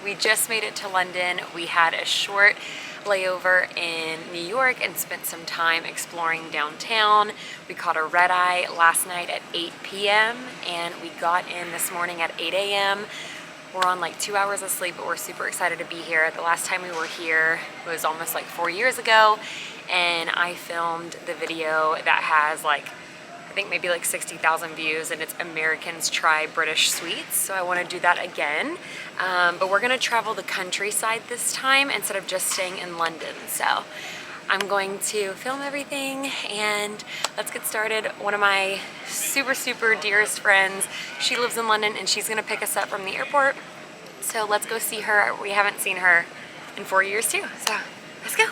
We just made it to London. We had a short layover in New York and spent some time exploring downtown. We caught a red eye last night at 8 p.m. and we got in this morning at 8 a.m. We're on like 2 hours of sleep, but we're super excited to be here. The last time we were here was almost like 4 years ago, and I filmed the video that has like, I think maybe like 60,000 views, and it's Americans Try British Sweets. So I want to do that again. But we're going to travel the countryside this time instead of just staying in London. So I'm going to film everything and let's get started. One of my super dearest friends, she lives in London and she's going to pick us up from the airport. So let's go see her. We haven't seen her in 4 years too. So let's go.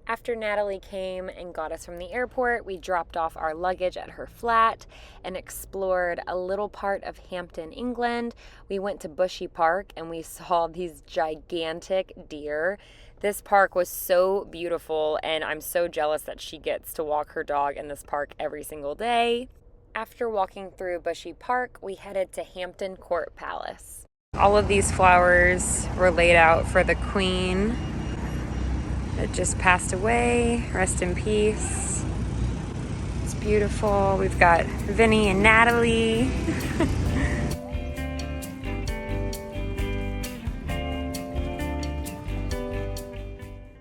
After Natalie came and got us from the airport, we dropped off our luggage at her flat and explored a little part of Hampton, England. We went to Bushy Park and we saw these gigantic deer. This park was so beautiful and I'm so jealous that she gets to walk her dog in this park every single day. After walking through Bushy Park, we headed to Hampton Court Palace. All of these flowers were laid out for the Queen that just passed away. Rest in peace. It's beautiful. We've got Vinny and Natalie.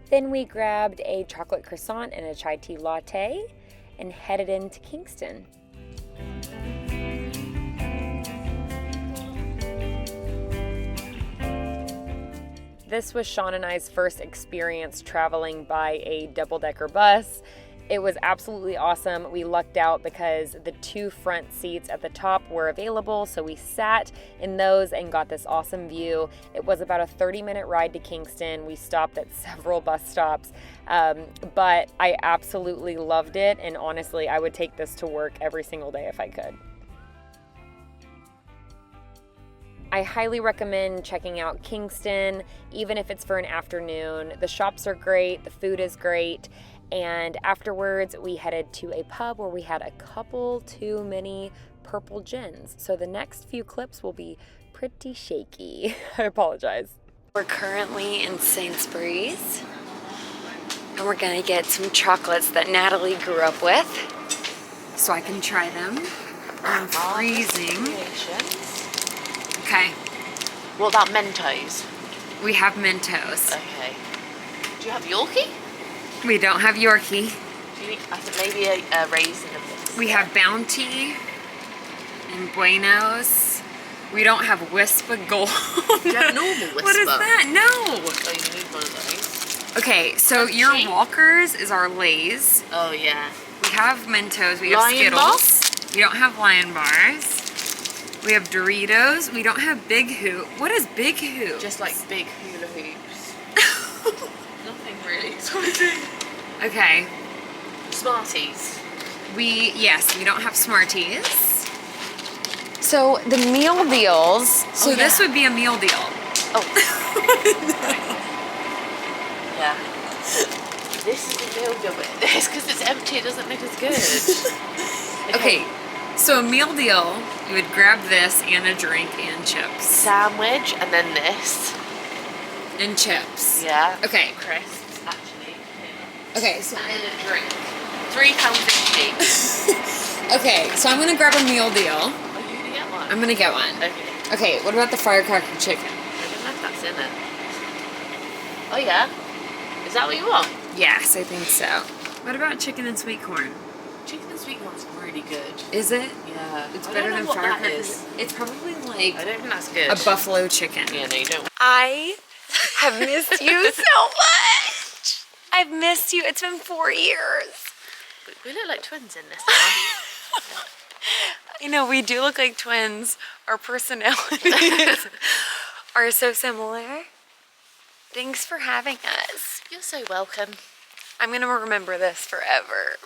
Then we grabbed a chocolate croissant and a chai tea latte and headed into Kingston. This was Sean and I's first experience traveling by a double-decker bus. It was absolutely awesome. We lucked out because the 2 front seats at the top were available, so we sat in those and got this awesome view. It was about a 30-minute ride to Kingston. We stopped at several bus stops, but I absolutely loved it, and honestly, I would take this to work every single day if I could. I highly recommend checking out Kingston, even if it's for an afternoon. The shops are great, the food is great, and afterwards we headed to a pub where we had a couple too many purple gins. So the next few clips will be pretty shaky. I apologize. We're currently in Sainsbury's, and we're gonna get some chocolates that Natalie grew up with, so I can try them. I'm freezing. Okay. What about Mentos? We have Mentos. Okay. Do you have Yorkie? We don't have Yorkie. I think maybe a raisin of this. We have Bounty and Buenos. We don't have Whisper Gold. Do you have normal Whisper? What is that? No. Oh, you need one of those. Okay, so your Walkers is our Lay's. Oh, yeah. We have Mentos. We have Lion Skittles. Bars? We don't have Lion Bars. We have Doritos. We don't have Big Hoop. What is Big Hoop? Just like big hula hoops. Nothing really exciting. Okay. Smarties. Yes, we don't have Smarties. So the meal deals. So this would be a meal deal. Oh. Yeah. This is a meal deal, but this because it's empty, it doesn't look as good. Okay. So a meal deal, you would grab this and a drink and chips. Sandwich and then this. And chips. Yeah. Okay. Crisps, actually. Okay, so And a drink. £3.50. okay, so I'm gonna grab a meal deal. Are you gonna get one? I'm gonna get one. Okay. Okay, what about the firecracker chicken? I don't know if that's in it. Oh yeah? Is that what you want? Yes, I think so. What about chicken and sweet corn? Chicken and sweet corn's really good. Is it? Yeah. It's I better don't than know what that firecracker. is. It's probably like I don't think that's good. a buffalo chicken. Yeah, no, you don't. I have missed you so much. I've missed you. It's been 4 years. We look like twins in this one. I know, we do look like twins. Our personalities are so similar. Thanks for having us. You're so welcome. I'm gonna remember this forever.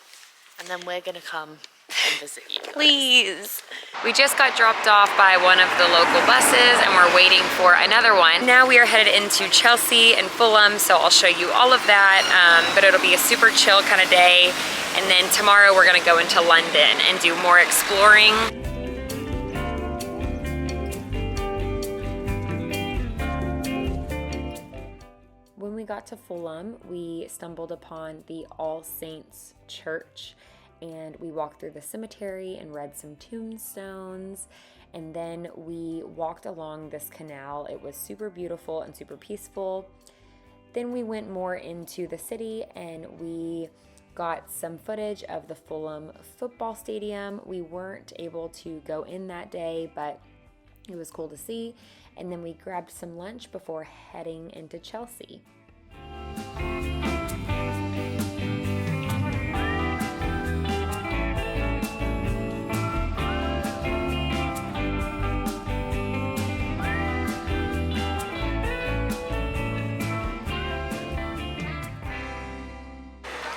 And then we're gonna come. and visit you guys. Please. We just got dropped off by one of the local buses and we're waiting for another one. Now we are headed into Chelsea and Fulham, so I'll show you all of that, but it'll be a super chill kind of day. And then tomorrow we're gonna go into London and do more exploring. When we got to Fulham, we stumbled upon the All Saints Church, and we walked through the cemetery and read some tombstones, and then we walked along this canal. It was super beautiful and super peaceful. Then we went more into the city and we got some footage of the Fulham football stadium. We weren't able to go in that day, but it was cool to see. And then we grabbed some lunch before heading into Chelsea.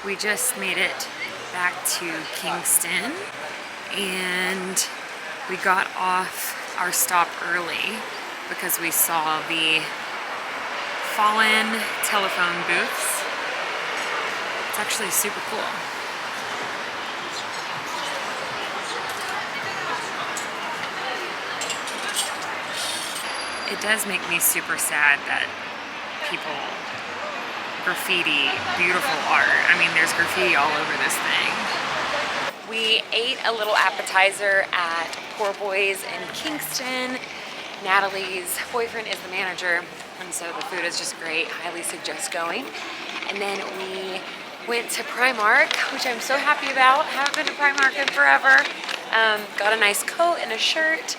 We just made it back to Kingston and we got off our stop early because we saw the fallen telephone booths. It's actually super cool. It does make me super sad that people graffiti beautiful art. I mean, there's graffiti all over this thing. We ate a little appetizer at Poor Boys in Kingston. Natalie's boyfriend is the manager, and so the food is just great. Highly suggest going. And then we went to Primark, which I'm so happy about. Haven't been to Primark in forever. Got a nice coat and a shirt.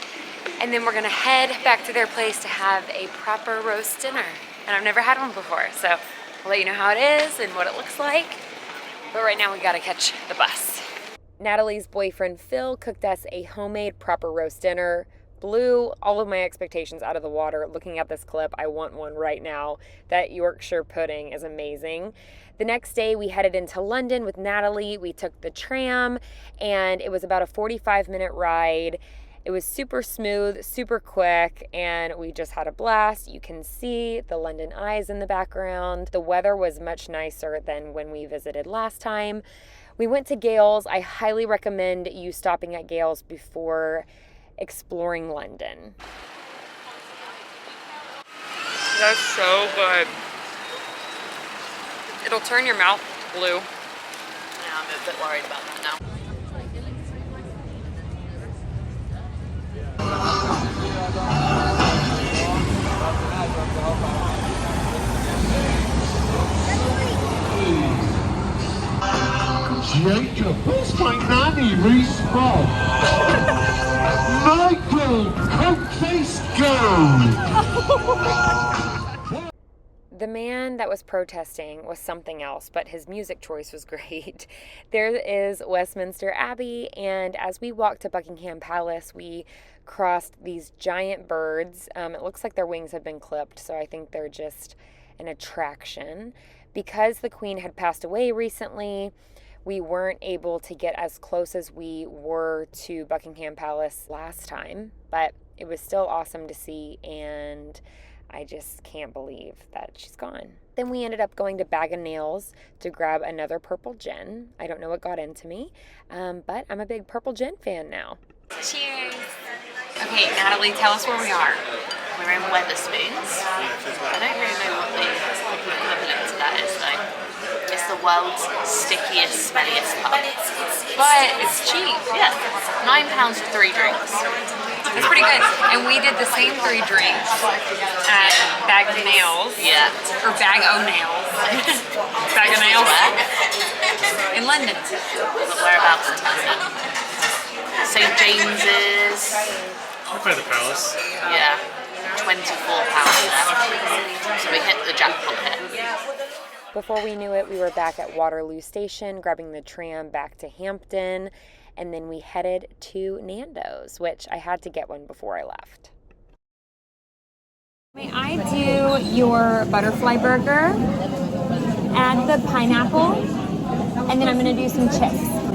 And then we're gonna head back to their place to have a proper roast dinner. And I've never had one before, so I'll let you know how it is and what it looks like. But right now we gotta catch the bus. Natalie's boyfriend Phil cooked us a homemade proper roast dinner. Blew all of my expectations out of the water. Looking at this clip, I want one right now. That Yorkshire pudding is amazing. The next day we headed into London with Natalie. We took the tram and it was about a 45-minute ride. It was super smooth, super quick, and we just had a blast. You can see the London Eyes in the background. The weather was much nicer than when we visited last time. We went to Gales. I highly recommend you stopping at Gales before exploring London. That's so good. It'll turn your mouth blue. Yeah, I'm a bit worried about that now. Jacob, where's my nanny, Reese Bob? Michael, Cokeface, go! The man that was protesting was something else, but his music choice was great. There is Westminster Abbey, and as we walked to Buckingham Palace, we crossed these giant birds. It looks like their wings have been clipped, so I think they're just an attraction. Because the Queen had passed away recently, we weren't able to get as close as we were to Buckingham Palace last time, but it was still awesome to see, and I just can't believe that she's gone. Then we ended up going to Bag of Nails to grab another purple gin. I don't know what got into me, but I'm a big purple gin fan now. Cheers. Okay, Natalie, tell us where we are. We're in Wetherspoons. I don't really know what the equivalent to that is though. It's the world's stickiest, smelliest pub. But it's cheap. Yeah, £9 for 3 drinks. It's pretty good. And we did the same 3 drinks at Bag of Nails. Yeah. Or Bag O' Nails. Bag of Nails. Where? In London. But whereabouts in London? St James's. Right by the palace. Yeah. £24 there. So we hit the jackpot here. Before we knew it, we were back at Waterloo Station, grabbing the tram back to Hampton, and then we headed to Nando's, which I had to get one before I left. May I do your butterfly burger, add the pineapple, and then I'm going to do some chips.